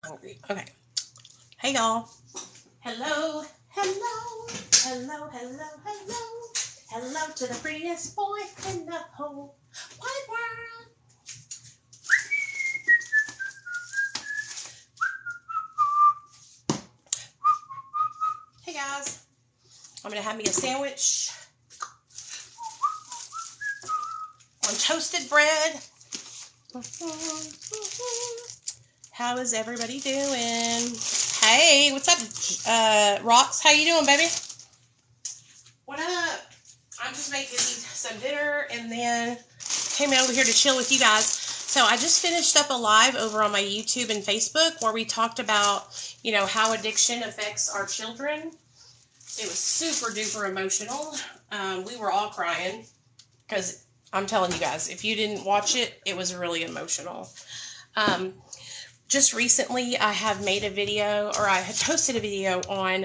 hungry. Okay. Hey, y'all. Hello. Hello. Hello, hello, hello. Hello to the prettiest boy in the whole wide world. Hey, guys. I'm going to have me a sandwich on toasted bread. How is everybody doing? Hey, what's up, Rox? How you doing, baby? What up? I'm just making some dinner and then came over here to chill with you guys. So I just finished up a live over on my YouTube and Facebook where we talked about, how addiction affects our children. It was super duper emotional. We were all crying because I'm telling you guys, if you didn't watch it, it was really emotional. Just recently, I have made a video, or I had posted a video on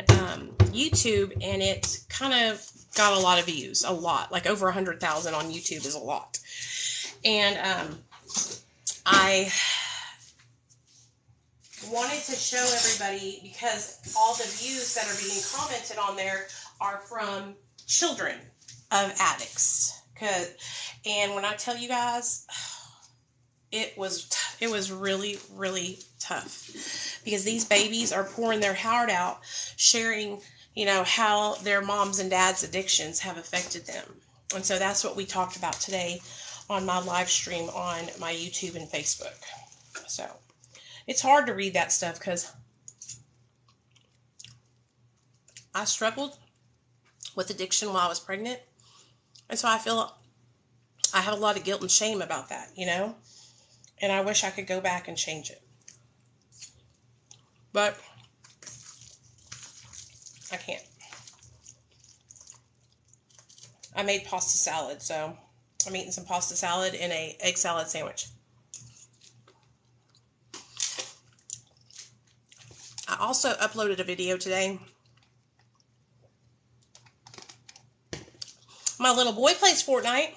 YouTube, and it kind of got a lot of views, like over 100,000 on YouTube is a lot. And I wanted to show everybody, because all the views that are being commented on there are from children of addicts. And when I tell you guys, it was really, really tough, because these babies are pouring their heart out, sharing, how their moms and dads' addictions have affected them. And so that's what we talked about today on my live stream on my YouTube and Facebook. So it's hard to read that stuff because I struggled with addiction while I was pregnant. And so I feel I have a lot of guilt and shame about that, and I wish I could go back and change it. But I can't. I made pasta salad, so I'm eating some pasta salad and an egg salad sandwich. I also uploaded a video today. My little boy plays Fortnite.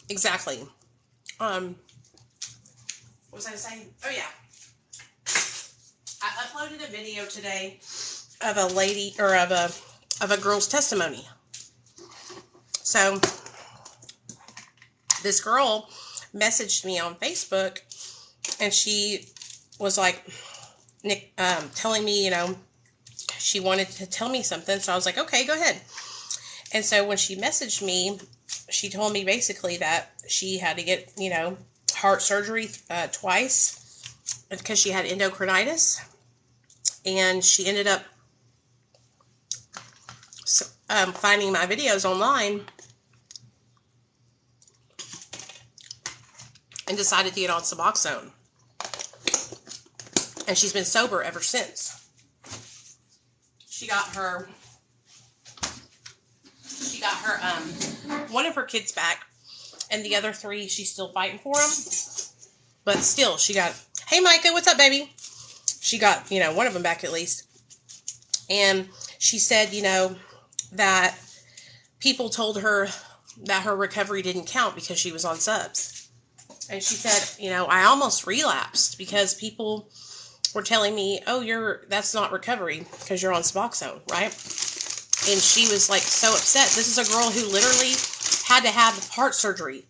Exactly. What was I saying? Oh, yeah. I uploaded a video today of a lady, or of a girl's testimony. So this girl messaged me on Facebook, and she was like, telling me, she wanted to tell me something. So I was like, okay, go ahead. And so when she messaged me, she told me basically that she had to get, heart surgery twice because she had endocarditis. And she ended up finding my videos online and decided to get on Suboxone. And she's been sober ever since. She got her one of her kids back, and the other three, she's still fighting for them. But still, she got, hey, Micah, what's up, baby? She got, one of them back at least. And she said, that people told her that her recovery didn't count because she was on subs. And she said, I almost relapsed because people were telling me, oh, that's not recovery because you're on Suboxone, right? And she was like so upset. This is a girl who literally had to have heart surgery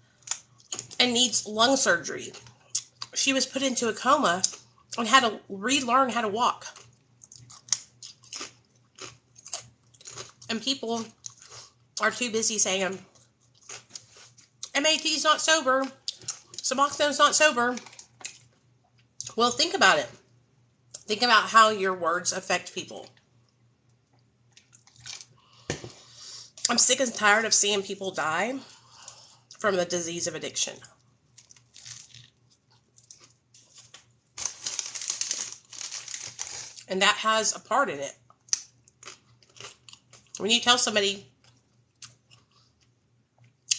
and needs lung surgery. She was put into a coma and had to relearn how to walk. And people are too busy saying, MAT's not sober, Suboxone's not sober. Well, think about it. Think about how your words affect people. I'm sick and tired of seeing people die from the disease of addiction. And that has a part in it. When you tell somebody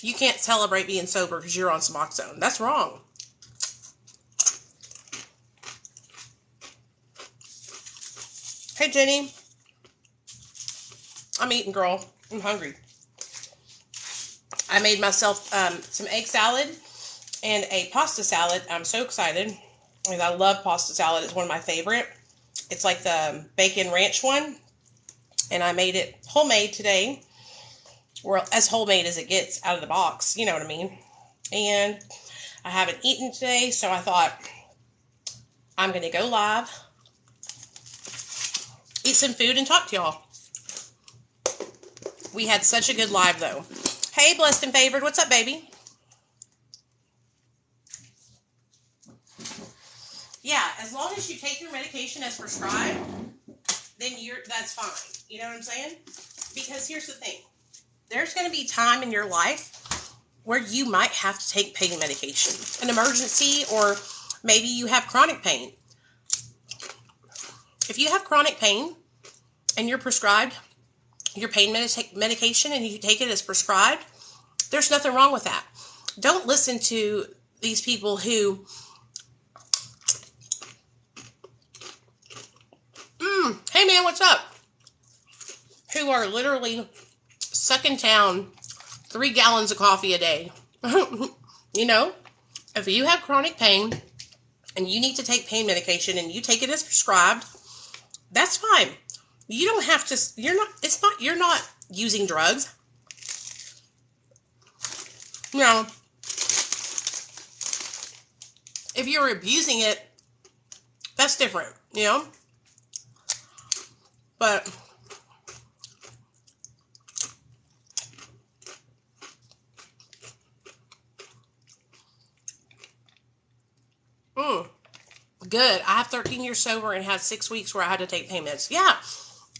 you can't celebrate being sober because you're on Suboxone, that's wrong. Hey, Jenny. I'm eating, girl. I'm hungry. I made myself some egg salad and a pasta salad. I'm so excited because I love pasta salad. It's one of my favorite. It's like the bacon ranch one. And I made it homemade today. Or as homemade as it gets out of the box. You know what I mean? And I haven't eaten today, so I thought I'm going to go live, eat some food, and talk to y'all. We had such a good live, though. Hey, blessed and favored. What's up, baby? Yeah, as long as you take your medication as prescribed, then that's fine. You know what I'm saying? Because here's the thing. There's going to be time in your life where you might have to take pain medication, an emergency, or maybe you have chronic pain. If you have chronic pain and you're prescribed your pain medication and you take it as prescribed, there's nothing wrong with that. Don't listen to these people who, hey man, what's up? Who are literally sucking down 3 gallons of coffee a day. You know, if you have chronic pain and you need to take pain medication and you take it as prescribed, that's fine. You don't have to, you're not using drugs. You know, if you're abusing it, that's different, you know? But good. I have 13 years sober and had 6 weeks where I had to take pain meds. Yeah,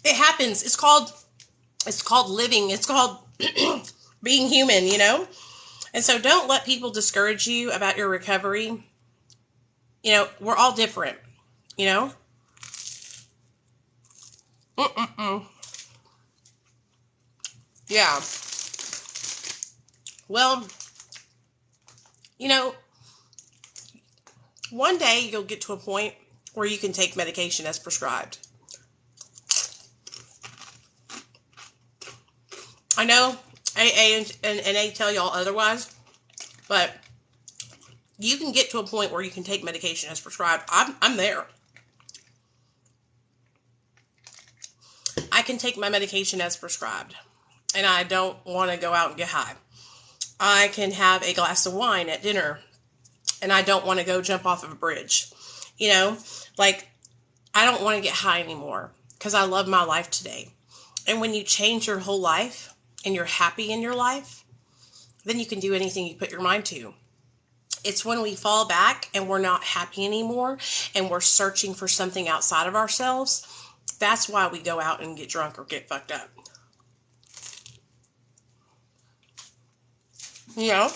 it happens. It's called living. It's called being human, you know? And so don't let people discourage you about your recovery. You know, we're all different, you know? Yeah. Well, you know, one day you'll get to a point where you can take medication as prescribed. I know AA and NA tell y'all otherwise, but you can get to a point where you can take medication as prescribed. I'm there. I can take my medication as prescribed, and I don't want to go out and get high. I can have a glass of wine at dinner, and I don't want to go jump off of a bridge. You know, like, I don't want to get high anymore because I love my life today. And when you change your whole life and you're happy in your life, then you can do anything you put your mind to. It's when we fall back and we're not happy anymore and we're searching for something outside of ourselves. That's why we go out and get drunk or get fucked up. You know?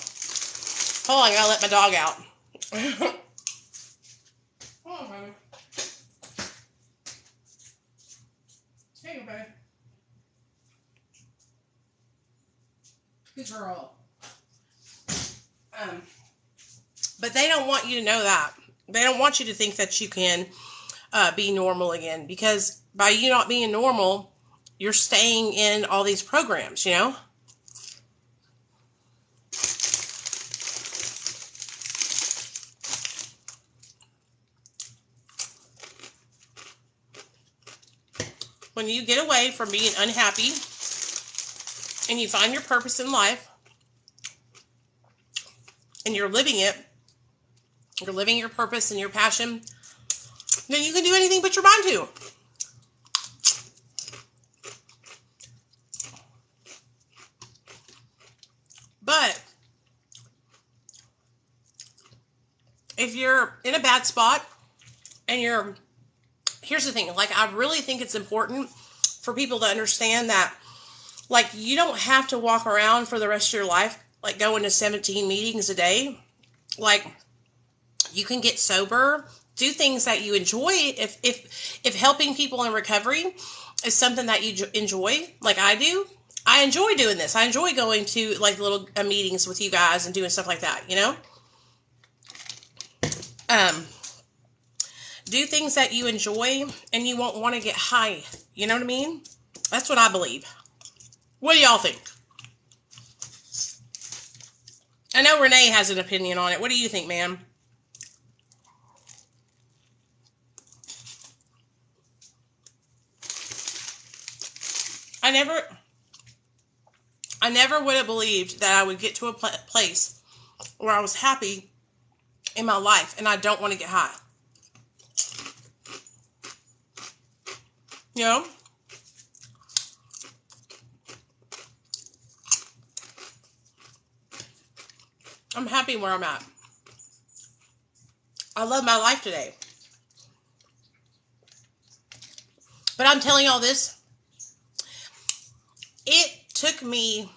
Hold on, I gotta let my dog out. Hold on, baby. Hey, baby. Good girl. But they don't want you to know that. They don't want you to think that you can be normal again, because by you not being normal, you're staying in all these programs, you know? When you get away from being unhappy and you find your purpose in life and you're living it, you're living your purpose and your passion, then you can do anything but your mind to. But if you're in a bad spot and here's the thing, like, I really think it's important for people to understand that, like, you don't have to walk around for the rest of your life, like, going to 17 meetings a day. Like, you can get sober, do things that you enjoy. If helping people in recovery is something that you enjoy, like I do, I enjoy doing this. I enjoy going to, like, little meetings with you guys and doing stuff like that, you know? Do things that you enjoy and you won't want to get high. You know what I mean? That's what I believe. What do y'all think? I know Renee has an opinion on it. What do you think, ma'am? I never would have believed that I would get to a place where I was happy in my life and I don't want to get high. You know? I'm happy where I'm at. I love my life today. But I'm telling you all this. It took me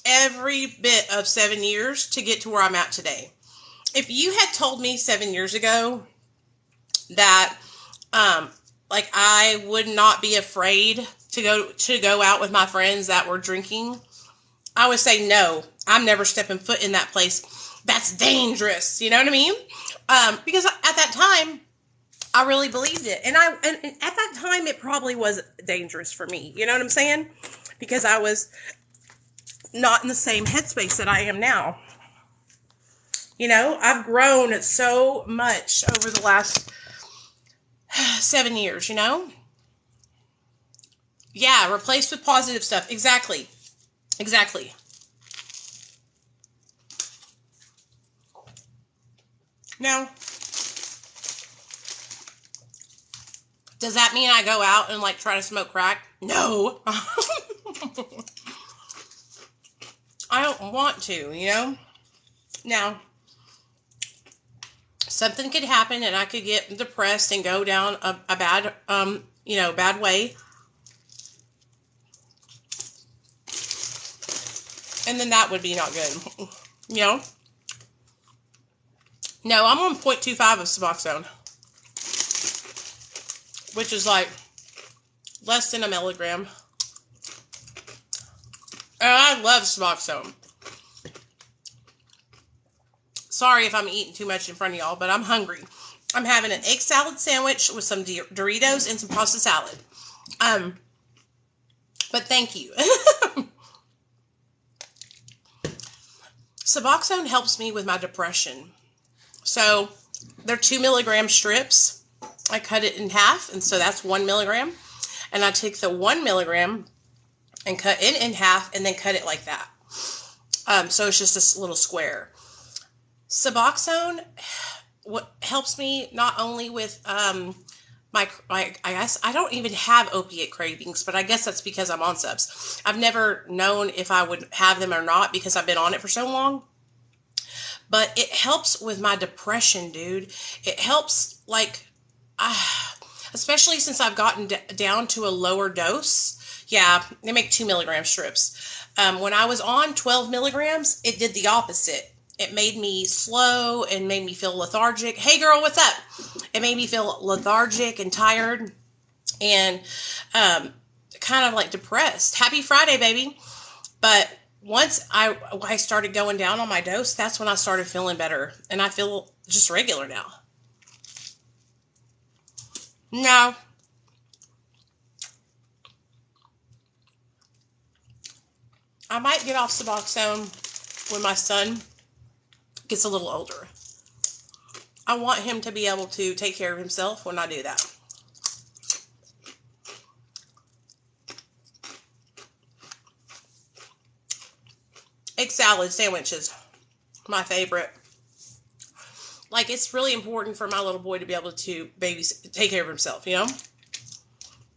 every bit of 7 years to get to where I'm at today. If you had told me 7 years ago that like I would not be afraid to go out with my friends that were drinking, I would say no, I'm never stepping foot in that place. That's dangerous. You know what I mean? Because at that time, I really believed it. And at that time, it probably was dangerous for me. You know what I'm saying? Because I was not in the same headspace that I am now. You know, I've grown so much over the last 7 years, you know? Yeah, replaced with positive stuff. Exactly. Exactly. Now, does that mean I go out and like try to smoke crack? No. I don't want to, you know? Now, something could happen and I could get depressed and go down a bad, bad way. And then that would be not good, you know? No, I'm on 0.25 of Suboxone, which is like less than a milligram. And I love Suboxone. Sorry if I'm eating too much in front of y'all, but I'm hungry. I'm having an egg salad sandwich with some Doritos and some pasta salad. But thank you. Suboxone helps me with my depression. So they're 2 milligram strips. I cut it in half, and so that's 1 milligram. And I take the 1 milligram and cut it in half and then cut it like that. So it's just a little square. Suboxone what helps me not only with my I guess I don't even have opiate cravings, but I guess that's because I'm on subs. I've never known if I would have them or not because I've been on it for so long. But it helps with my depression, dude. It helps, like, especially since I've gotten down to a lower dose. Yeah, they make 2 milligram strips. When I was on 12 milligrams, it did the opposite. It made me slow and made me feel lethargic. Hey, girl, what's up? It made me feel lethargic and tired and kind of like depressed. Happy Friday, baby. But once I started going down on my dose, that's when I started feeling better. And I feel just regular now. Now, I might get off Suboxone when my son gets a little older. I want him to be able to take care of himself when I do that. Egg salad sandwiches, my favorite. Like, it's really important for my little boy to be able to take care of himself, you know?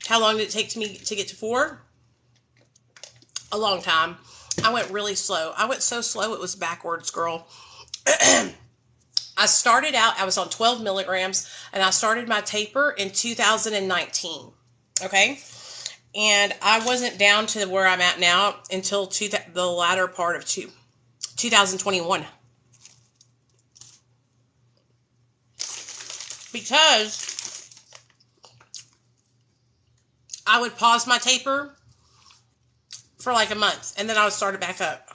How long did it take me to get to 4? A long time. I went really slow. I went so slow it was backwards, girl. I started out, I was on 12 milligrams, and I started my taper in 2019, okay? And I wasn't down to where I'm at now until the latter part of 2021. Because I would pause my taper for like a month, and then I would start it back up.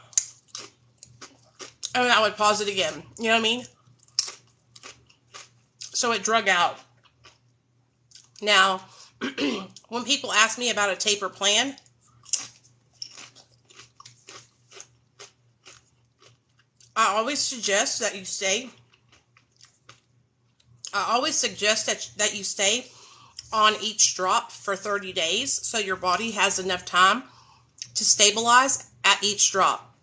And I would pause it again. You know what I mean? So it drug out. Now, when people ask me about a taper plan, I always suggest that you stay. I always suggest that you stay on each drop for 30 days so your body has enough time to stabilize at each drop.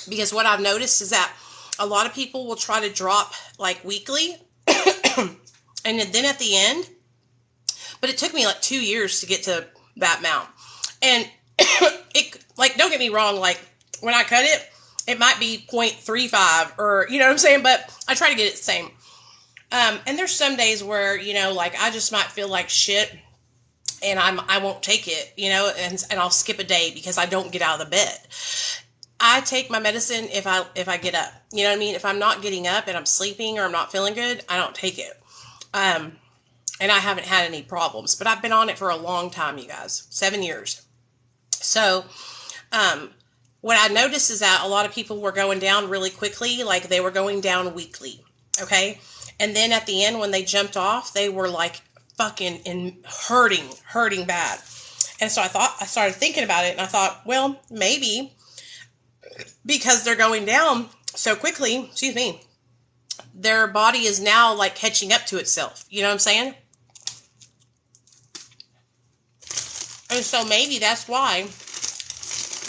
Because what I've noticed is that a lot of people will try to drop like weekly and then at the end, but it took me like 2 years to get to that amount. And it, like, don't get me wrong, like when I cut it, it might be 0.35 or, you know what I'm saying? But I try to get it the same. And there's some days where, you know, like I just might feel like shit and I won't take it, you know, and I'll skip a day because I don't get out of the bed. I take my medicine if I get up. You know what I mean? If I'm not getting up and I'm sleeping or I'm not feeling good, I don't take it. And I haven't had any problems, but I've been on it for a long time, you guys, 7 years. So, what I noticed is that a lot of people were going down really quickly, like they were going down weekly. Okay. And then at the end, when they jumped off, they were like fucking hurting bad. And so I started thinking about it and I thought, well, maybe because they're going down so quickly, their body is now like catching up to itself. You know what I'm saying? And so maybe that's why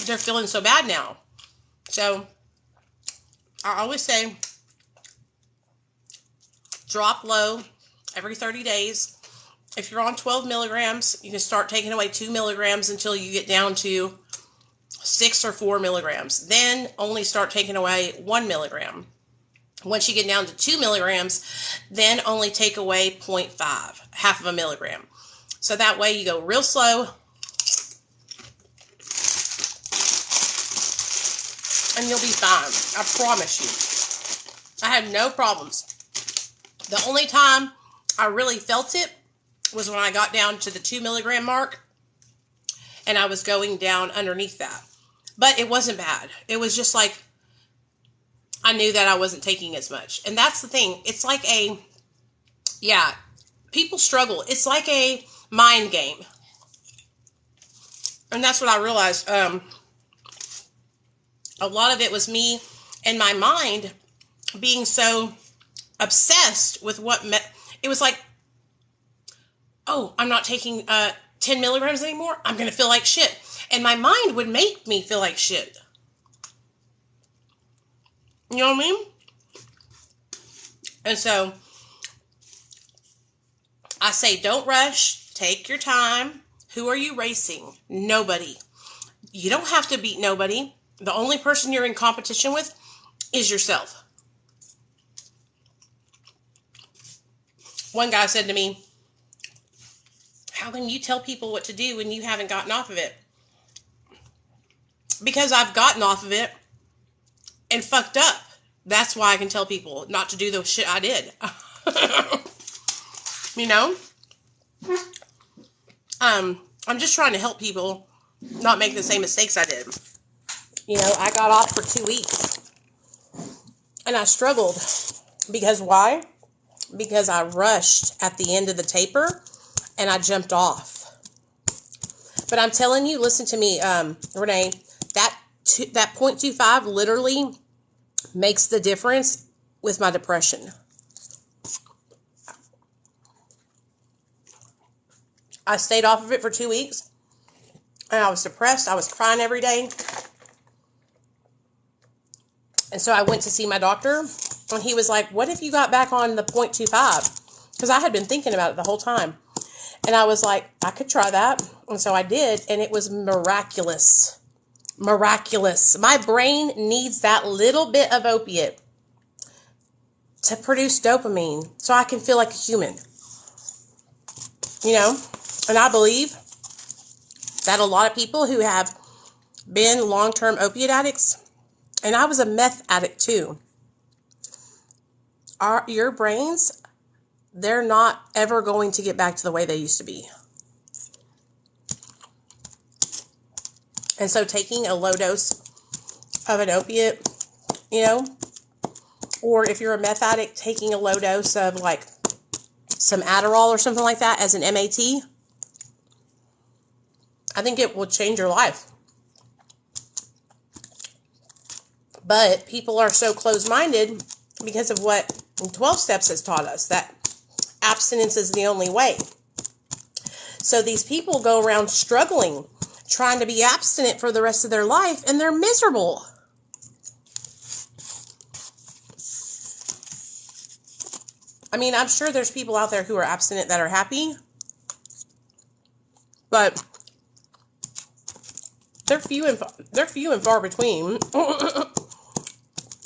they're feeling so bad now. So I always say drop low every 30 days. If you're on 12 milligrams, you can start taking away 2 milligrams until you get down to 6 or 4 milligrams. Then only start taking away 1 milligram. Once you get down to 2 milligrams, then only take away 0.5, half of a milligram. So that way you go real slow. And you'll be fine. I promise you. I had no problems. The only time I really felt it was when I got down to the 2 milligram mark and I was going down underneath that. But it wasn't bad. It was just like I knew that I wasn't taking as much. And that's the thing. It's like people struggle. It's like a mind game. And that's what I realized. A lot of it was me and my mind being so obsessed with it was like, oh, I'm not taking 10 milligrams anymore. I'm going to feel like shit. And my mind would make me feel like shit. You know what I mean? And so I say, don't rush. Take your time. Who are you racing? Nobody. You don't have to beat nobody. The only person you're in competition with is yourself. One guy said to me, how can you tell people what to do when you haven't gotten off of it? Because I've gotten off of it and fucked up. That's why I can tell people not to do the shit I did. You know? I'm just trying to help people not make the same mistakes I did. You know, I got off for 2 weeks. And I struggled. Because why? Because I rushed at the end of the taper. And I jumped off. But I'm telling you, listen to me, Renee. That 0.25 literally makes the difference with my depression. I stayed off of it for 2 weeks. And I was depressed. I was crying every day. And so I went to see my doctor. And he was like, what if you got back on the 0.25? Because I had been thinking about it the whole time. And I was like, I could try that. And so I did. And it was miraculous. Miraculous. My brain needs that little bit of opiate to produce dopamine so I can feel like a human. You know? And I believe that a lot of people who have been long-term opiate addicts, and I was a meth addict too, your brains, they're not ever going to get back to the way they used to be. And so taking a low dose of an opiate, you know, or if you're a meth addict, taking a low dose of like some Adderall or something like that as an MAT, I think it will change your life. But people are so closed-minded because of what 12 Steps has taught us, that abstinence is the only way. So these people go around struggling, trying to be abstinent for the rest of their life, and they're miserable. I mean, I'm sure there's people out there who are abstinent that are happy, but they're few and far between.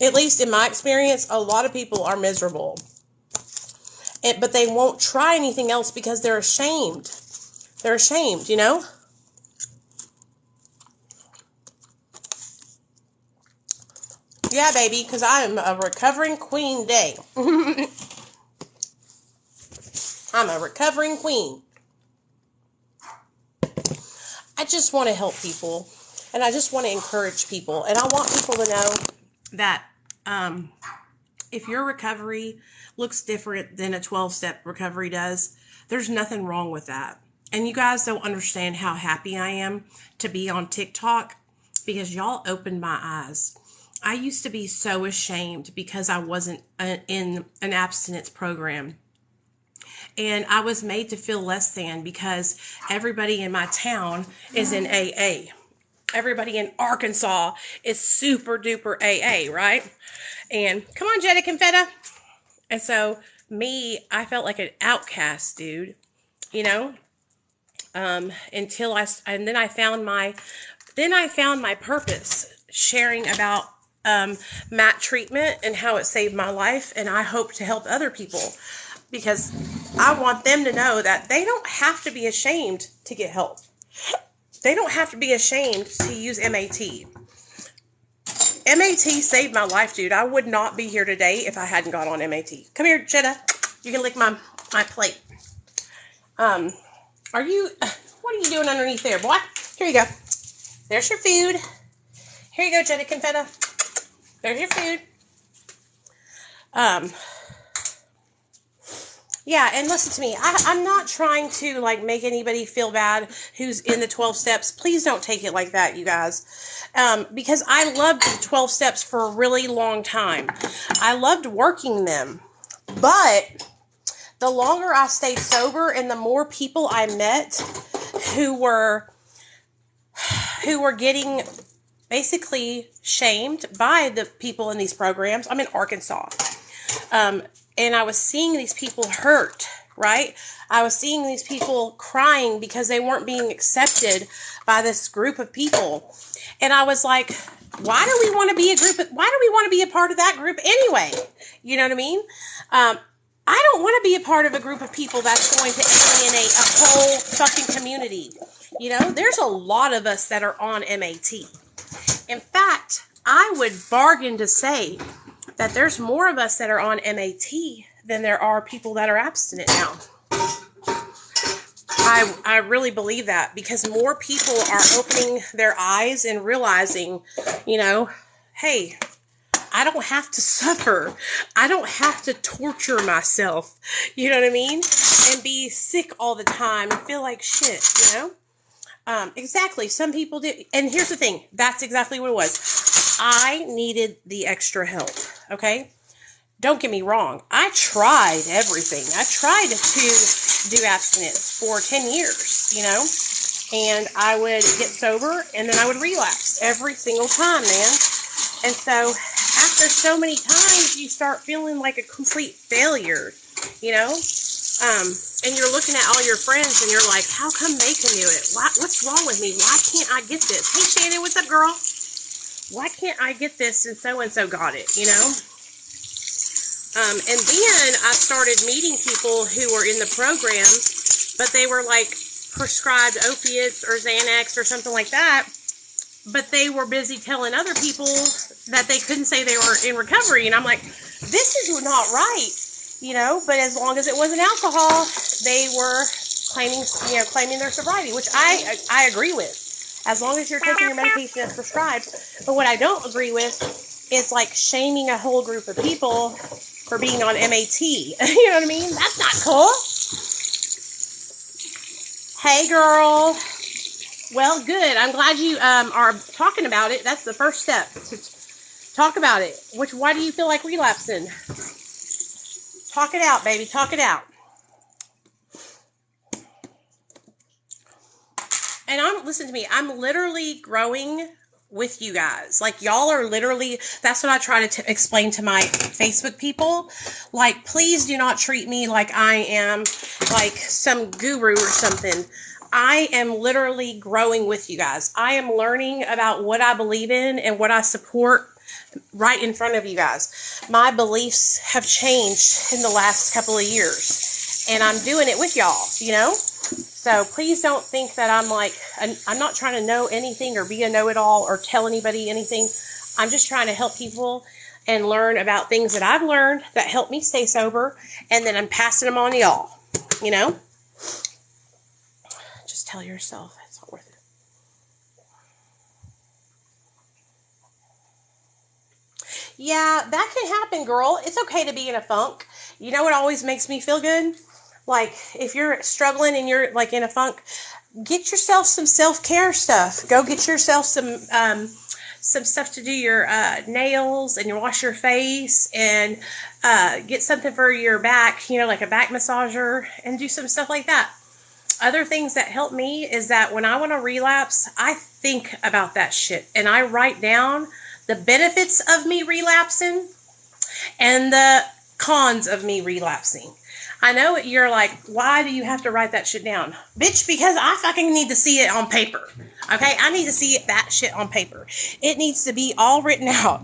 At least in my experience, a lot of people are miserable. But they won't try anything else because they're ashamed. They're ashamed, you know? Yeah, baby, because I'm a recovering queen day. I'm a recovering queen. I just want to help people. And I just want to encourage people. And I want people to know that if your recovery looks different than a 12-step recovery does, there's nothing wrong with that. And you guys don't understand how happy I am to be on TikTok because y'all opened my eyes. I used to be so ashamed because I wasn't in an abstinence program. And I was made to feel less than because everybody in my town is in AA. Everybody in Arkansas is super duper AA, right? And come on, Jetta Confetta. And so I felt like an outcast, dude, you know, and then I found my purpose, sharing about, mat treatment and how it saved my life. And I hope to help other people because I want them to know that they don't have to be ashamed to get help. They don't have to be ashamed to use MAT. MAT saved my life, dude. I would not be here today if I hadn't got on MAT. Come here, Jetta. You can lick my plate. What are you doing underneath there, boy? Here you go. There's your food. Here you go, Jetta Confetta. There's your food. Yeah, and listen to me. I'm not trying to, like, make anybody feel bad who's in the 12 steps. Please don't take it like that, you guys. Because I loved the 12 steps for a really long time. I loved working them. But the longer I stayed sober and the more people I met who were getting basically shamed by the people in these programs. I'm in Arkansas. And I was seeing these people hurt, right? I was seeing these people crying because they weren't being accepted by this group of people. And I was like, why do we want to be a part of that group anyway? You know what I mean? I don't want to be a part of a group of people that's going to alienate a whole fucking community. You know, there's a lot of us that are on MAT. In fact, I would bargain to say that there's more of us that are on MAT than there are people that are abstinent now. I really believe that because more people are opening their eyes and realizing, you know, hey, I don't have to suffer. I don't have to torture myself, you know what I mean? And be sick all the time and feel like shit, you know? Exactly. Some people do. And here's the thing. That's exactly what it was. I needed the extra help. Okay. Don't get me wrong. I tried everything. I tried to do abstinence for 10 years, you know, and I would get sober and then I would relapse every single time, man. And so after so many times, you start feeling like a complete failure, you know? And you're looking at all your friends and you're like, how come they can do it? What's wrong with me? Why can't I get this? Hey, Shannon, what's up, girl? Why can't I get this? And so got it, you know? And then I started meeting people who were in the program, but they were like prescribed opiates or Xanax or something like that. But they were busy telling other people that they couldn't say they were in recovery. And I'm like, this is not right. You know, but as long as it wasn't alcohol, they were claiming their sobriety, which I agree with. As long as you're taking your medication as prescribed. But what I don't agree with is like shaming a whole group of people for being on MAT. You know what I mean? That's not cool. Hey, girl. Well, good. I'm glad you are talking about it. That's the first step. Talk about it. Why do you feel like relapsing? Talk it out, baby. Talk it out. And listen to me. I'm literally growing with you guys. Like, y'all are literally, that's what I try to explain to my Facebook people. Like, please do not treat me like I am like some guru or something. I am literally growing with you guys. I am learning about what I believe in and what I support right in front of you guys. My beliefs have changed in the last couple of years, and I'm doing it with y'all, you know? So please don't think that I'm not trying to know anything or be a know-it-all or tell anybody anything. I'm just trying to help people and learn about things that I've learned that help me stay sober, and then I'm passing them on to y'all, you know? Just tell yourself it's not worth it. Yeah, that can happen, girl. It's okay to be in a funk. You know what always makes me feel good? Like, if you're struggling and you're, like, in a funk, get yourself some self-care stuff. Go get yourself some stuff to do your nails and you wash your face, and get something for your back, you know, like a back massager, and do some stuff like that. Other things that help me is that when I want to relapse, I think about that shit, and I write down the benefits of me relapsing and the cons of me relapsing. I know you're like, why do you have to write that shit down? Bitch, because I fucking need to see it on paper. Okay? I need to see that shit on paper. It needs to be all written out.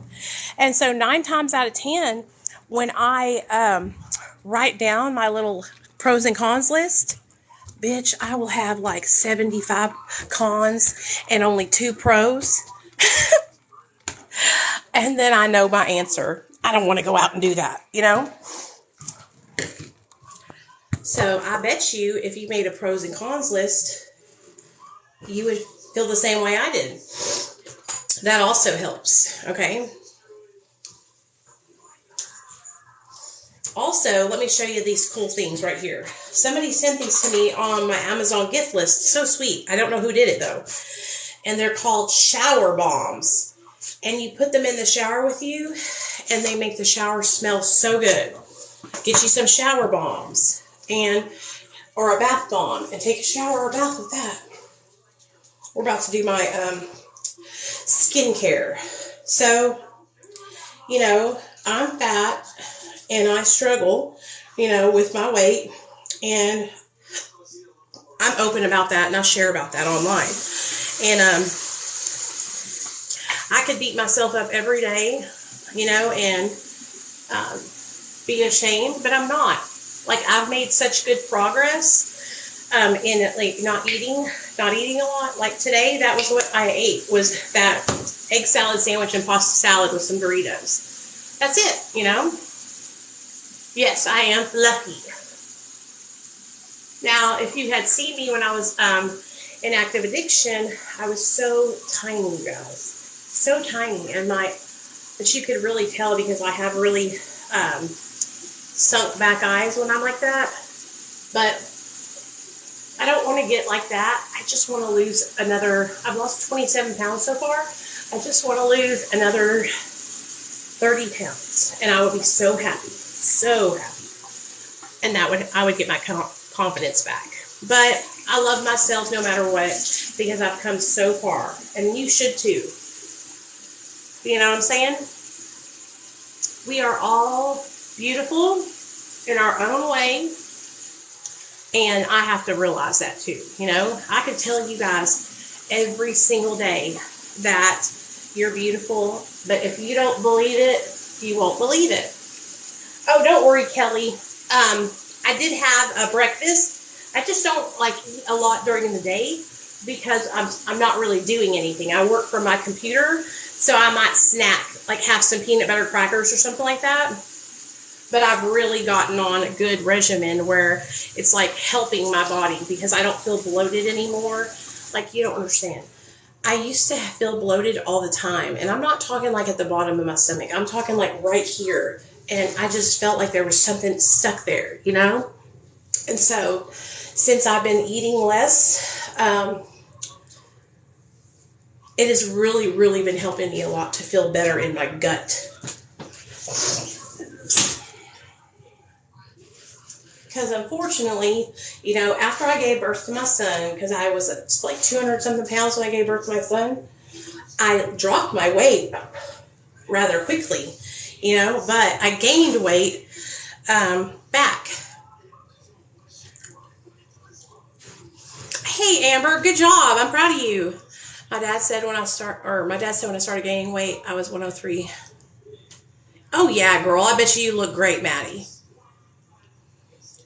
And so 9 times out of 10, when I write down my little pros and cons list, bitch, I will have like 75 cons and only 2 pros. And then I know my answer. I don't want to go out and do that, you know? So I bet you if you made a pros and cons list, you would feel the same way I did. That also helps, okay? Also, let me show you these cool things right here. Somebody sent these to me on my Amazon gift list. So sweet. I don't know who did it, though. And they're called shower bombs. And you put them in the shower with you, and they make the shower smell so good. Get you some shower bombs. Or a bath bomb, and take a shower or a bath with that. We're about to do my skincare. So, you know, I'm fat and I struggle, you know, with my weight, and I'm open about that, and I share about that online. And I could beat myself up every day, you know, and be ashamed, but I'm not. Like, I've made such good progress in, like, not eating a lot. Like, today, that was what I ate, was that egg salad sandwich and pasta salad with some Doritos. That's it, you know? Yes, I am lucky. Now, if you had seen me when I was in active addiction, I was so tiny, you guys. So tiny. And but you could really tell because I have really sunk back eyes when I'm like that. But I don't want to get like that. I just want to lose I've lost 27 pounds so far. I just want to lose another 30 pounds. And I would be so happy. So happy. And I would get my confidence back. But I love myself no matter what, because I've come so far. And you should too. You know what I'm saying? We are all beautiful in our own way, and I have to realize that too. You know, I could tell you guys every single day that you're beautiful, but if you don't believe it, you won't believe it. Oh, don't worry, Kelly. I did have a breakfast. I just don't like eat a lot during the day because I'm not really doing anything. I work from my computer, so I might snack, like have some peanut butter crackers or something like that. But I've really gotten on a good regimen where it's like helping my body because I don't feel bloated anymore. Like, you don't understand. I used to feel bloated all the time. And I'm not talking like at the bottom of my stomach. I'm talking like right here. And I just felt like there was something stuck there, you know? And so since I've been eating less, it has really, really been helping me a lot to feel better in my gut. Because unfortunately, you know, after I gave birth to my son, because I was like 200 something pounds when I gave birth to my son, I dropped my weight rather quickly, you know, but I gained weight back. Hey, Amber, good job. I'm proud of you. My dad said when I started gaining weight, I was 103. Oh, yeah, girl. I bet you look great, Maddie.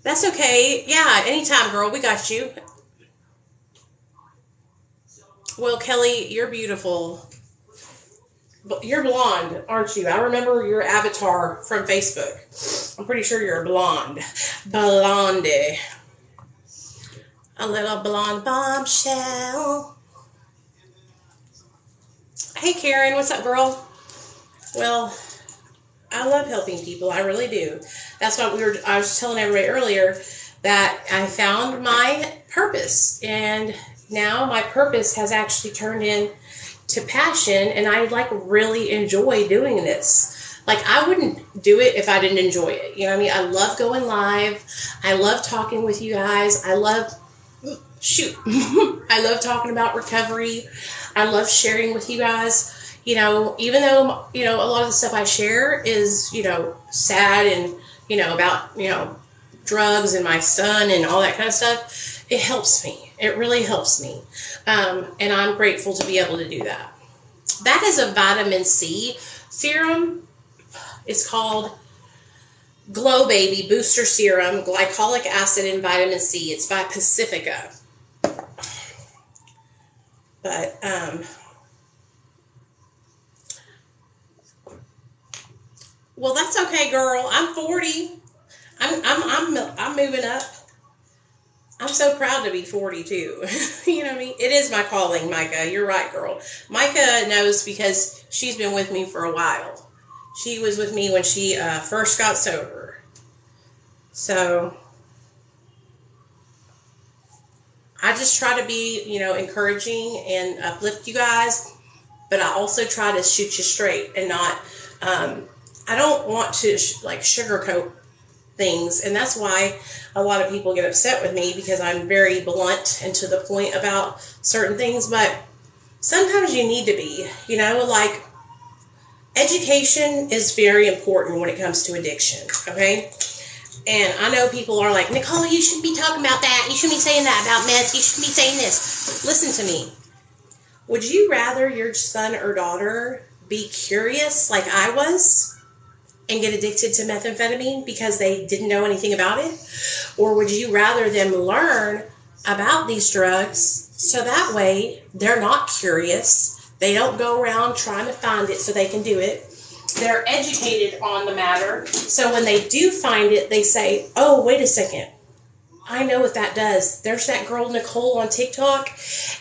That's okay. Yeah, anytime, girl. We got you. Well, Kelly, you're beautiful. You're blonde, aren't you? I remember your avatar from Facebook. I'm pretty sure you're a blonde. Blondie. A little blonde bombshell. Hey, Karen. What's up, girl? Well, I love helping people. I really do. That's what I was telling everybody earlier that I found my purpose. And now my purpose has actually turned into passion. And I really enjoy doing this. I wouldn't do it if I didn't enjoy it. You know what I mean? I love going live. I love talking with you guys. I love talking about recovery. I love sharing with you guys. You know, even though, you know, a lot of the stuff I share is, you know, sad and, you know, about, you know, drugs and my son and all that kind of stuff, it helps me. It really helps me. And I'm grateful to be able to do that. That is a vitamin C serum. It's called Glow Baby Booster Serum, Glycolic Acid and Vitamin C. It's by Pacifica. But, well, that's okay, girl. I'm 40. I'm moving up. I'm so proud to be 40 too. You know what I mean? It is my calling, Micah. You're right, girl. Micah knows because she's been with me for a while. She was with me when she first got sober. So I just try to be, you know, encouraging and uplift you guys, but I also try to shoot you straight and not. I don't want to sugarcoat things, and that's why a lot of people get upset with me because I'm very blunt and to the point about certain things, but sometimes you need to be, you know, education is very important when it comes to addiction, okay? And I know people are like, Nicole, you shouldn't be talking about that. You shouldn't be saying that about meth. You shouldn't be saying this. Listen to me. Would you rather your son or daughter be curious like I was and get addicted to methamphetamine because they didn't know anything about it? Or would you rather them learn about these drugs so that way they're not curious, they don't go around trying to find it so they can do it, they're educated on the matter, so when they do find it, they say, oh, wait a second, I know what that does. There's that girl Nicole on TikTok,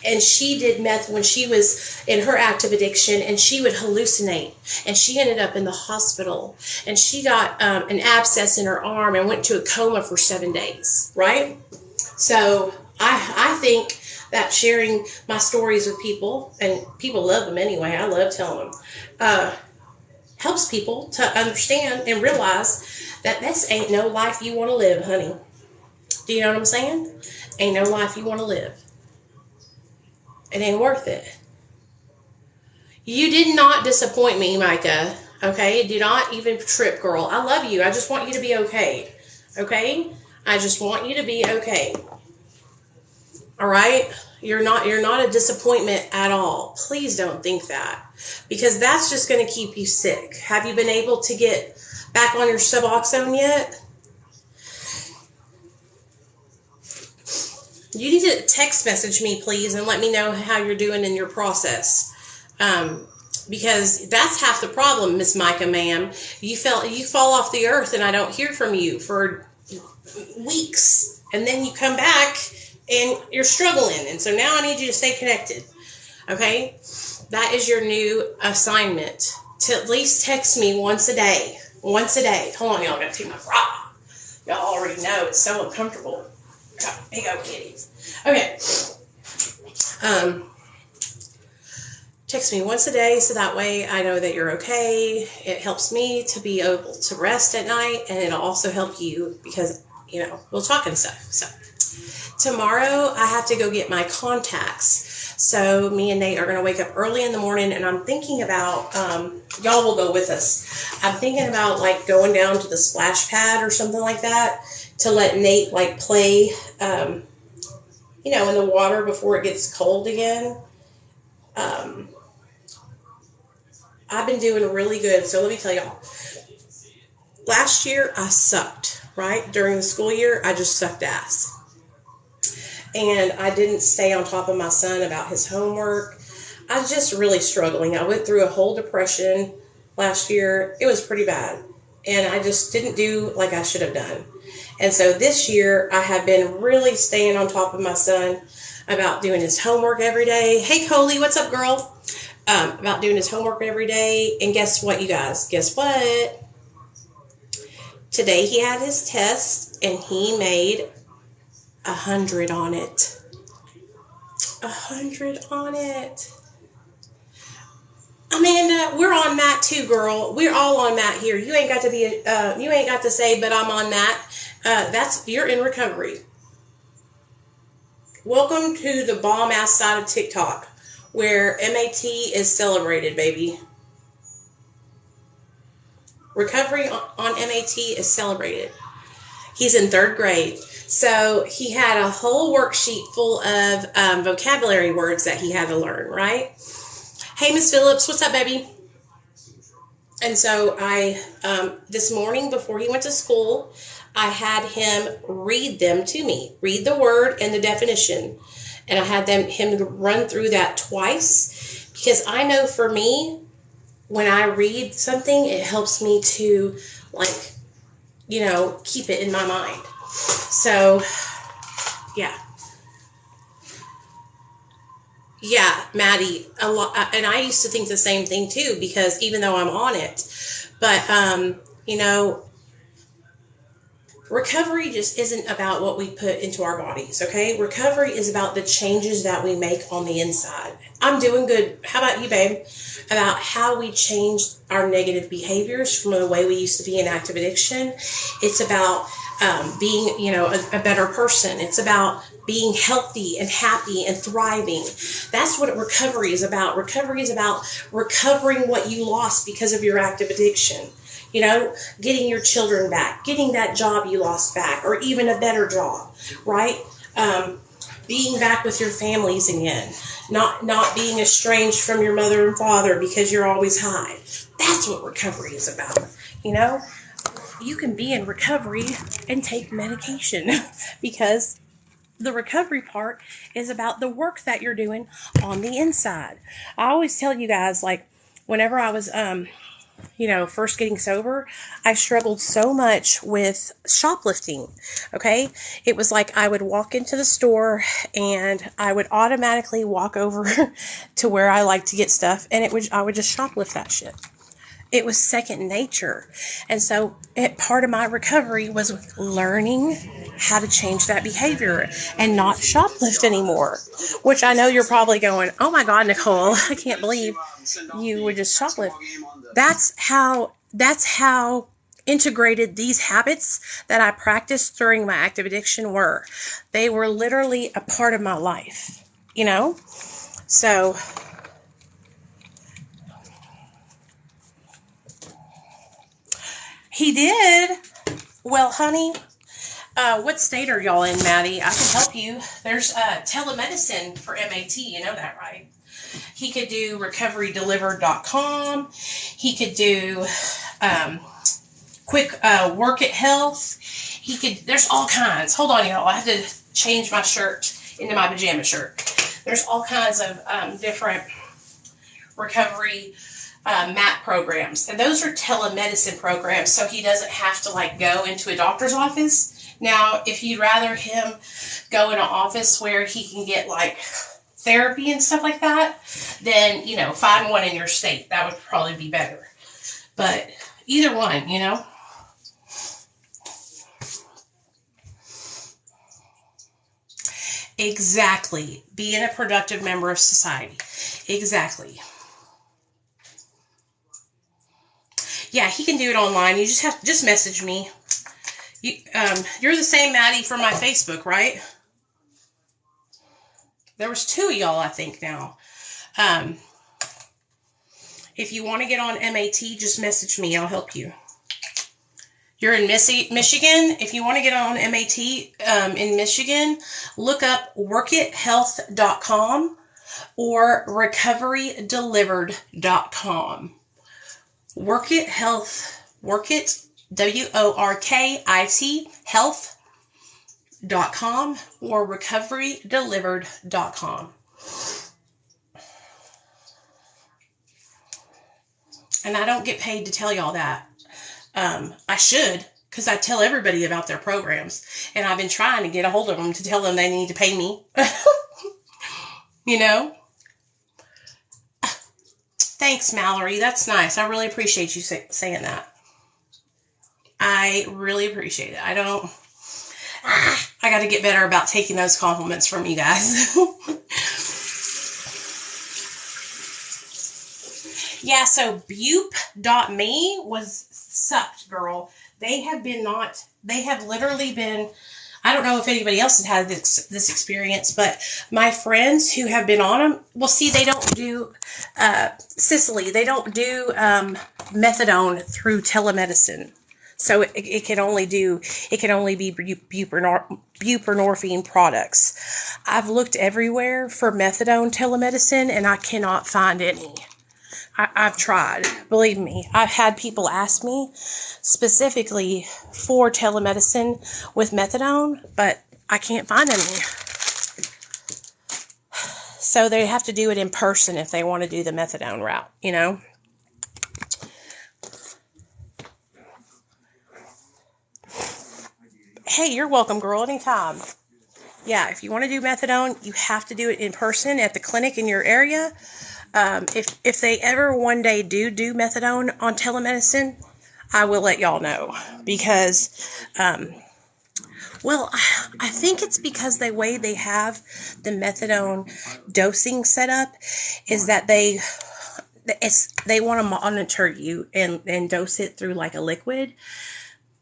and she did meth when she was in her active addiction, and she would hallucinate, and she ended up in the hospital, and she got an abscess in her arm and went to a coma for 7 days, right? So I think that sharing my stories with people, and people love them anyway, I love telling them, helps people to understand and realize that this ain't no life you want to live, honey. Do you know what I'm saying? Ain't no life you want to live. It ain't worth it. You did not disappoint me, Micah. Okay? Do not even trip, girl. I love you. I just want you to be okay. Okay? I just want you to be okay. All right? You're not a disappointment at all. Please don't think that. Because that's just going to keep you sick. Have you been able to get back on your Suboxone yet? You need to text message me, please, and let me know how you're doing in your process. Because that's half the problem, Miss Micah, ma'am. You fall off the earth, and I don't hear from you for weeks. And then you come back, and you're struggling. And so now I need you to stay connected. Okay? That is your new assignment. To at least text me once a day. Once a day. Hold on, y'all. I gotta take my bra. Y'all already know it's so uncomfortable. Big old kitties. Okay. Text me once a day so that way I know that you're okay. It helps me to be able to rest at night, and it'll also help you because, we'll talk and stuff. So tomorrow I have to go get my contacts. So me and Nate are going to wake up early in the morning, and I'm thinking about, y'all will go with us. I'm thinking about like going down to the splash pad or something like that to let Nate like play, in the water before it gets cold again. I've been doing really good. So let me tell y'all. Last year, I sucked, right? During the school year, I just sucked ass. And I didn't stay on top of my son about his homework. I was just really struggling. I went through a whole depression last year. It was pretty bad. And I just didn't do like I should have done. And so this year, I have been really staying on top of my son about doing his homework every day. Hey, Coley, what's up, girl? About doing his homework every day. And guess what, you guys? Guess what? Today he had his test and he made 100 on it. 100 on it. Amanda, we're on Matt too, girl. We're all on Matt here. You ain't got to be. You ain't got to say, but I'm on Matt. You're in recovery. Welcome to the bomb ass side of TikTok, where MAT is celebrated, baby. Recovery on MAT is celebrated. He's in 3rd grade. So he had a whole worksheet full of vocabulary words that he had to learn, right? Hey, Miss Phillips, what's up, baby? And so I, this morning before he went to school, I had him read them to me. Read the word and the definition. And I had him run through that twice. Because I know for me, when I read something, it helps me to, keep it in my mind. So, yeah. Yeah, Maddie, a lot, and I used to think the same thing too, because even though I'm on it, but, recovery just isn't about what we put into our bodies, okay? Recovery is about the changes that we make on the inside. I'm doing good. How about you, babe? About how we change our negative behaviors from the way we used to be in active addiction. It's about being, a better person. It's about being healthy and happy and thriving. That's what recovery is about. Recovery is about recovering what you lost because of your active addiction. Getting your children back, getting that job you lost back, or even a better job, right? Being back with your families again, not being estranged from your mother and father because you're always high. That's what recovery is about. You can be in recovery and take medication because the recovery part is about the work that you're doing on the inside. I always tell you guys, whenever I was, first getting sober, I struggled so much with shoplifting. Okay. It was like I would walk into the store and I would automatically walk over to where I like to get stuff, and I would just shoplift that shit. It was second nature. And so part of my recovery was learning how to change that behavior and not shoplift anymore, which I know you're probably going, oh my God, Nicole, I can't believe you would just shoplift. That's how integrated these habits that I practiced during my active addiction were. They were literally a part of my life, So he did. Well, honey, what state are y'all in, Maddie? I can help you. There's telemedicine for MAT. You know that, right? He could do recoverydelivered.com. He could do quick work at health. There's all kinds. Hold on, y'all. I have to change my shirt into my pajama shirt. There's all kinds of different recovery MAT programs. And those are telemedicine programs, so he doesn't have to go into a doctor's office. Now, if you'd rather him go in an office where he can get therapy and stuff like that, then, find one in your state. That would probably be better. But either one, Exactly. Being a productive member of society. Exactly. Yeah, he can do it online. You just message me. You're the same Maddie from my Facebook, right? There was 2 of y'all, I think, now. If you want to get on MAT, just message me. I'll help you. You're in Michigan. If you want to get on MAT in Michigan, look up workithealth.com or recoverydelivered.com. Workit Health, Workit, WORKIT, health.com or recoverydelivered.com. And I don't get paid to tell y'all that. I should, because I tell everybody about their programs. And I've been trying to get a hold of them to tell them they need to pay me. You know? Thanks, Mallory. That's nice. I really appreciate you saying that. I really appreciate it. I got to get better about taking those compliments from you guys. Yeah, so Bupe.me was sucked, girl. They have literally been, I don't know if anybody else has had this experience, but my friends who have been on them, well, see, they don't do, Cicely, they don't do methadone through telemedicine. So it can only be buprenorphine products. I've looked everywhere for methadone telemedicine, and I cannot find any. I've tried. Believe me. I've had people ask me specifically for telemedicine with methadone, but I can't find any. So they have to do it in person if they want to do the methadone route, you know? Hey, you're welcome, girl, anytime. Yeah, if you want to do methadone, you have to do it in person at the clinic in your area. If they ever one day do methadone on telemedicine, I will let y'all know, because, well, I think it's because the way they have the methadone dosing set up is that they want to monitor you and dose it through like a liquid.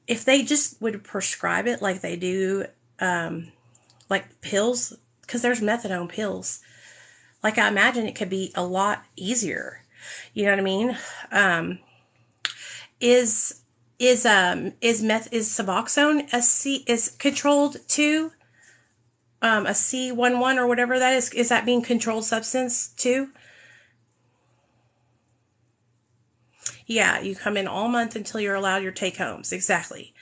If they just would prescribe it like they do, like pills, because there's methadone pills. Like, I imagine it could be a lot easier. You know what I mean? Is Suboxone is controlled too? A C11 or whatever that is that being controlled substance too? Yeah, you come in all month until you're allowed your take homes. Exactly.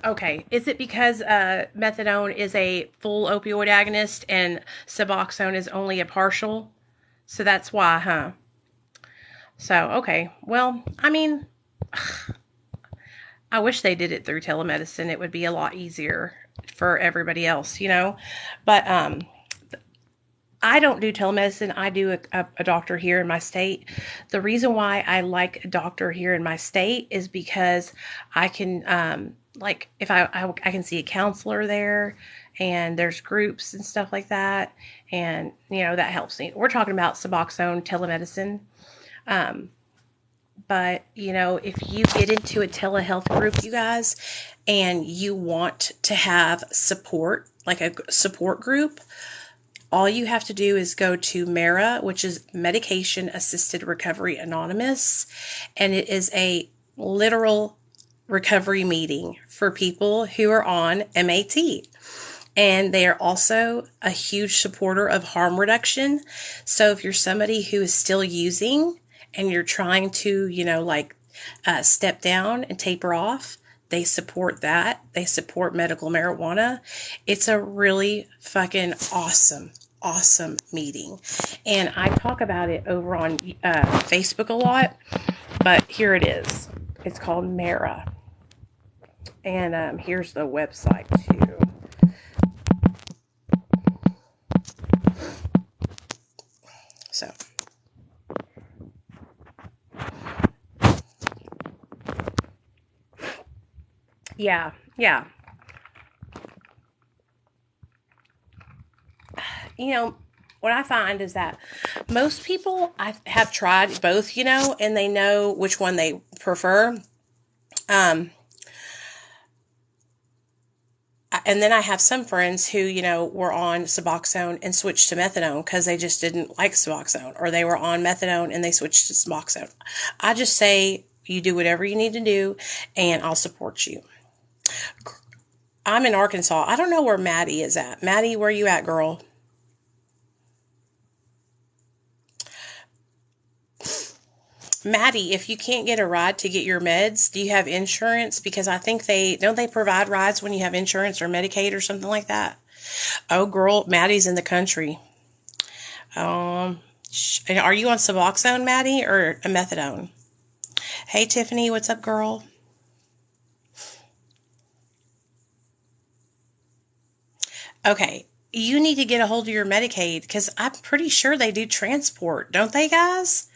Okay. Is it because methadone is a full opioid agonist and Suboxone is only a partial? So that's why, huh? So, okay. Well, I mean, I wish they did it through telemedicine. It would be a lot easier for everybody else, you know? But I don't do telemedicine. I do a doctor here in my state. The reason why I like a doctor here in my state is because I can, if I can see a counselor there, and there's groups and stuff like that. And, you know, that helps me. We're talking about Suboxone telemedicine. But, you know, if you get into a telehealth group, you guys, and you want to have support, like a support group, all you have to do is go to MERA, which is Medication Assisted Recovery Anonymous, and it is a literal recovery meeting for people who are on MAT. And they are also a huge supporter of harm reduction. So if you're somebody who is still using and you're trying to, you know, step down and taper off, they support that. They support medical marijuana. It's a really fucking awesome meeting. And I talk about it over on Facebook a lot, but here it is. It's called MERA. And here's the website too. So, Yeah, yeah. You know, what I find is that most people I have tried both, and they know which one they prefer. Um, and then I have some friends who, were on Suboxone and switched to methadone because they just didn't like Suboxone, or they were on methadone and they switched to Suboxone. I just say you do whatever you need to do, and I'll support you. I'm in Arkansas. I don't know where Maddie is at. Maddie, where you at, girl? Maddie, if you can't get a ride to get your meds, do you have insurance? Because I think they provide rides when you have insurance or Medicaid or something like that. Oh, girl, Maddie's in the country. Are you on Suboxone, Maddie, or a methadone? Hey, Tiffany, what's up, girl? Okay, you need to get a hold of your Medicaid because I'm pretty sure they do transport, don't they, guys?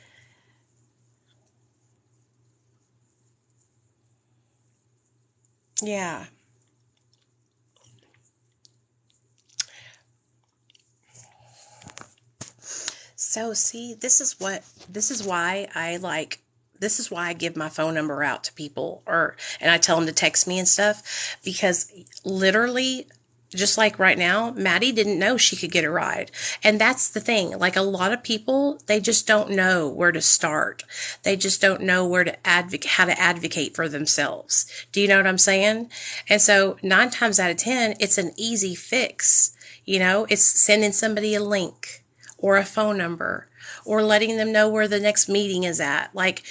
Yeah. So see, this is why I give my phone number out to people, and I tell them to text me and stuff, because literally, just like right now, Maddie didn't know she could get a ride. And that's the thing. Like, a lot of people, they just don't know where to start. They just don't know how to advocate for themselves. Do you know what I'm saying? And so 9 times out of 10, it's an easy fix. It's sending somebody a link or a phone number, or letting them know where the next meeting is at. Like,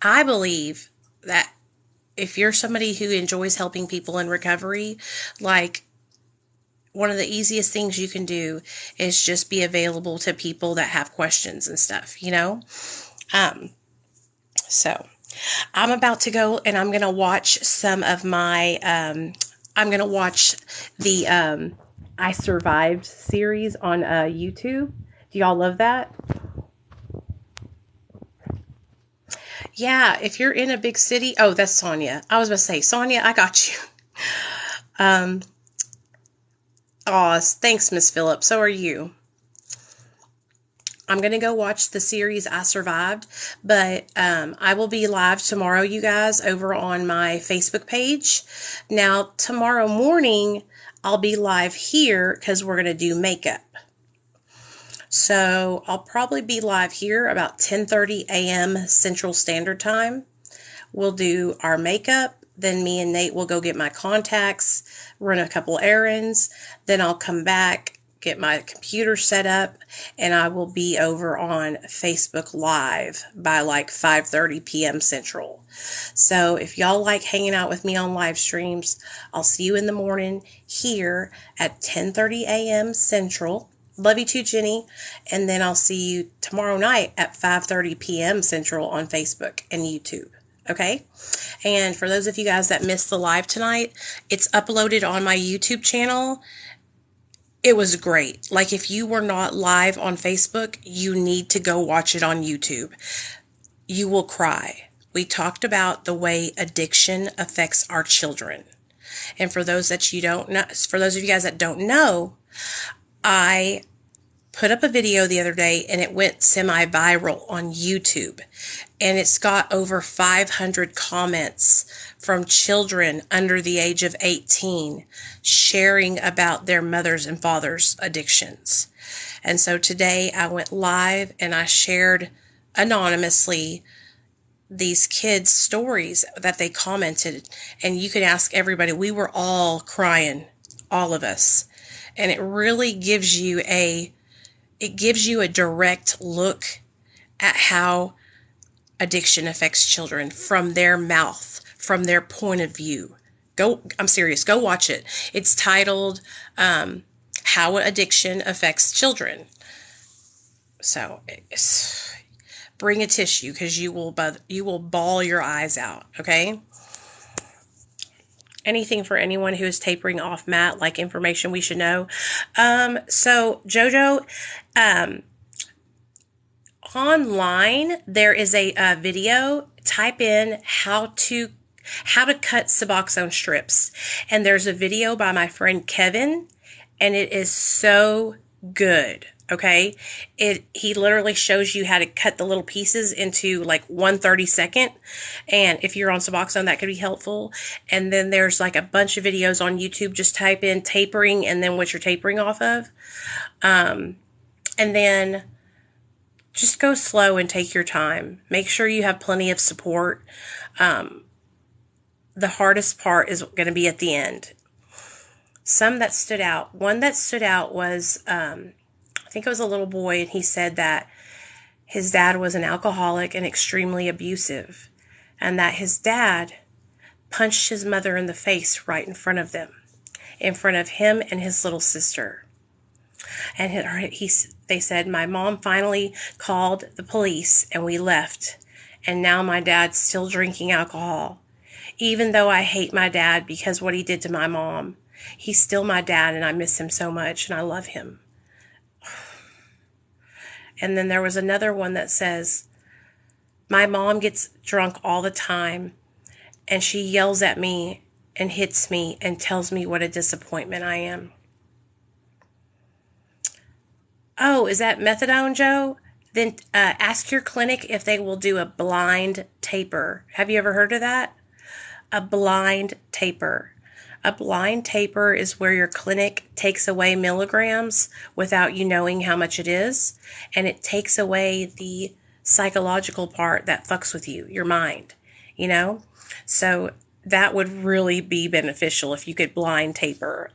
I believe that if you're somebody who enjoys helping people in recovery, like, one of the easiest things you can do is just be available to people that have questions and stuff. So I'm about to go and I'm going to watch some of I'm going to watch the, I Survived series on YouTube. Do y'all love that? Yeah, if you're in a big city. Oh, that's Sonia. I was about to say, Sonia, I got you. Um, thanks, Miss Phillips. So are you. I'm going to go watch the series I Survived, but I will be live tomorrow, you guys, over on my Facebook page. Now, tomorrow morning, I'll be live here because we're going to do makeup. So I'll probably be live here about 10:30 a.m. Central Standard Time. We'll do our makeup. Then me and Nate will go get my contacts, run a couple errands. Then I'll come back, get my computer set up, and I will be over on Facebook Live by like 5:30 p.m. Central. So if y'all like hanging out with me on live streams, I'll see you in the morning here at 10:30 a.m. Central. Love you too, Jenny. And then I'll see you tomorrow night at 5:30 p.m. Central on Facebook and YouTube. Okay? And for those of you guys that missed the live tonight, it's uploaded on my YouTube channel. It was great. Like, if you were not live on Facebook, you need to go watch it on YouTube. You will cry. We talked about the way addiction affects our children. And for those of you guys that don't know, I put up a video the other day and it went semi-viral on YouTube. And it's got over 500 comments from children under the age of 18 sharing about their mothers and fathers' addictions. And so today I went live and I shared anonymously these kids' stories that they commented. And you could ask everybody. We were all crying, all of us. And it really gives you a direct look at how addiction affects children from their mouth, from their point of view. I'm serious, go watch it. It's titled, How Addiction Affects Children. So bring a tissue because you will bawl your eyes out, okay? Anything for anyone who is tapering off Matt, like information we should know. So Jojo, online there is a video. Type in how to how to cut Suboxone strips. And there's a video by my friend Kevin, and it is so good. Okay. He literally shows you how to cut the little pieces into like 1/32. And if you're on Suboxone, that could be helpful. And then there's like a bunch of videos on YouTube. Just type in tapering and then what you're tapering off of. And then just go slow and take your time. Make sure you have plenty of support. The hardest part is going to be at the end. Some that stood out. One that stood out was, I think it was a little boy, and he said that his dad was an alcoholic and extremely abusive, and that his dad punched his mother in the face right in front of them, in front of him and his little sister. And they said, my mom finally called the police and we left, and now my dad's still drinking alcohol. Even though I hate my dad because what he did to my mom, he's still my dad, and I miss him so much, and I love him. And then there was another one that says, my mom gets drunk all the time, and she yells at me and hits me and tells me what a disappointment I am. Oh, is that methadone, Joe? Then ask your clinic if they will do a blind taper. Have you ever heard of that? A blind taper. A blind taper is where your clinic takes away milligrams without you knowing how much it is, and it takes away the psychological part that fucks with you, your mind, you know? So that would really be beneficial if you could blind taper.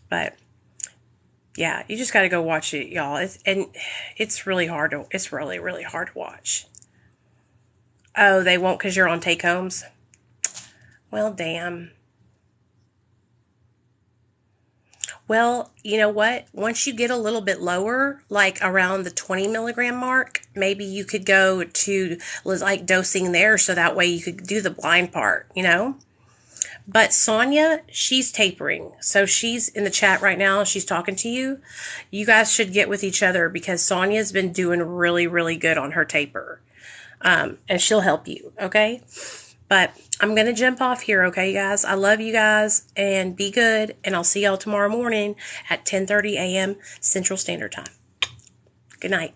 But yeah, you just got to go watch it, y'all. It's really hard to, it's really, really hard to watch. Oh, they won't because you're on take-homes? Well, damn. Well, you know what? Once you get a little bit lower, like around the 20 milligram mark, maybe you could go to like dosing there so that way you could do the blind part, you know? But Sonia, she's tapering. So she's in the chat right now. She's talking to you. You guys should get with each other because Sonia's been doing really, really good on her taper. And she'll help you, okay? But I'm going to jump off here, okay, guys? I love you guys, and be good, and I'll see y'all tomorrow morning at 10:30 a.m. Central Standard Time. Good night.